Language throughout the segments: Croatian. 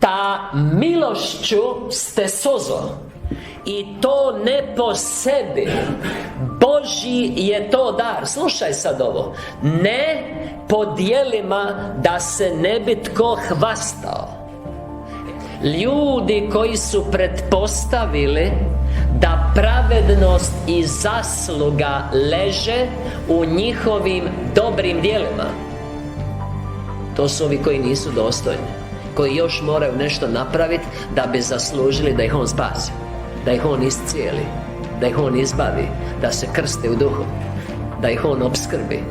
ta milošću ste sozo. I to ne po sebi. Božji je to dar. Slušaj sad ovo. Ne po djelima, da se ne bi tko hvastao. Ljudi koji su pretpostavili da pravednost i zasluga leže u njihovim dobrim djelima, to su ovi koji nisu dostojni, koji još moraju nešto napraviti da bi zaslužili da ih On spasi, da ih On iscijeli, da ih On izbavi, da se krste u duhu, da ih On opskrbi.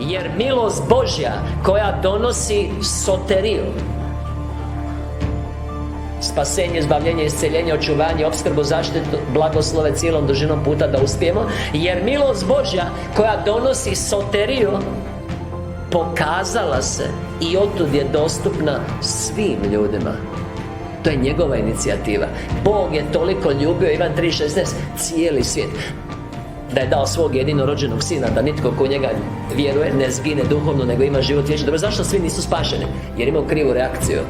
Jer milost Božja koja donosi soteriju, spasenje, izbavljenje, isceljenje, očuvanje, opskrbu, zaštitu, blagoslove cijelom dužinom puta da uspijemo. Jer milost Božja koja donosi soteriju pokazala se i otud je dostupna svim ljudima. To je njegova inicijativa. Bog je toliko ljubio, Ivan 3,16, cijeli svijet, da je dao svog jedinorođenog Sina, da nitko ko njega vjeruje ne zgine duhovno, nego ima život vječni. Dobro, zašto svi nisu spašeni? Jer imaju krivu reakciju.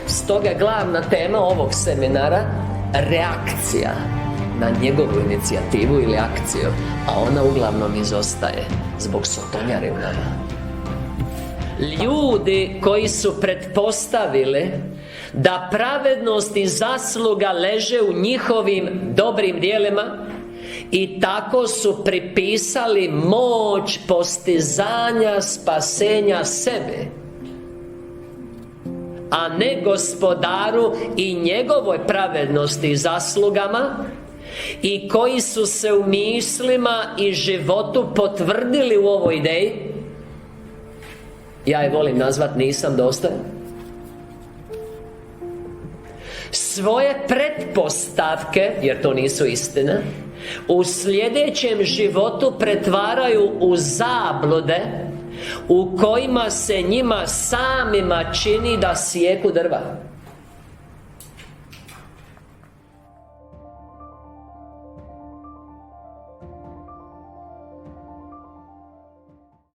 Stoga je glavna tema ovog seminara reakcija na njegovu inicijativu ili akciju, a ona uglavnom izostaje zbog sotonjari u nama. Ljudi koji su pretpostavili da pravednost i zasluga leže u njihovim dobrim djelima i tako su pripisali moć postizanja spasenja sebi, a ne Gospodaru i njegovoj pravednosti i zaslugama, i koji su se u mislima i životu potvrdili u ovoj ideji. Ja je volim nazvat nisam dostojan. Svoje pretpostavke, jer to nisu istine, u sljedećem životu pretvaraju u zablude u kojima se njima samima čini da sijeku drva.